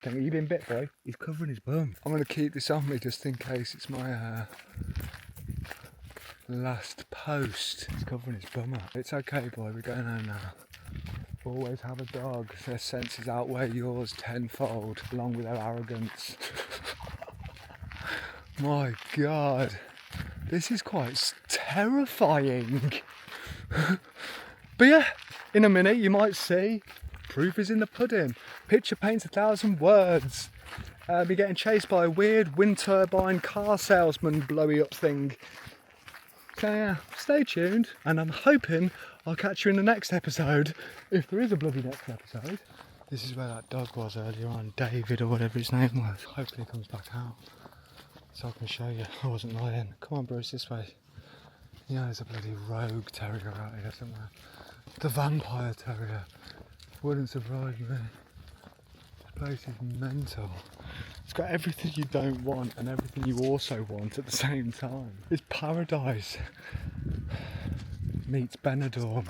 Have you been bit, boy? He's covering his bum. I'm going to keep this on me just in case it's my last post. He's covering his bum up. It's okay, boy, we're going home now. Always have a dog. Their senses outweigh yours tenfold, along with their arrogance. My God, this is quite terrifying. But yeah, in a minute you might see, proof is in the pudding. Picture paints 1,000 words. Be getting chased by a weird wind turbine car salesman blowy up thing. So yeah, stay tuned, and I'm hoping I'll catch you in the next episode, if there is a bloody next episode. This is where that dog was earlier on, David or whatever his name was. Hopefully he comes back out, so I can show you I wasn't lying. Come on Bruce, this way. Yeah, there's a bloody rogue terrier out here somewhere. The vampire terrier. Wouldn't surprise me. This place is mental. It's got everything you don't want and everything you also want at the same time. It's paradise meets Benidorm.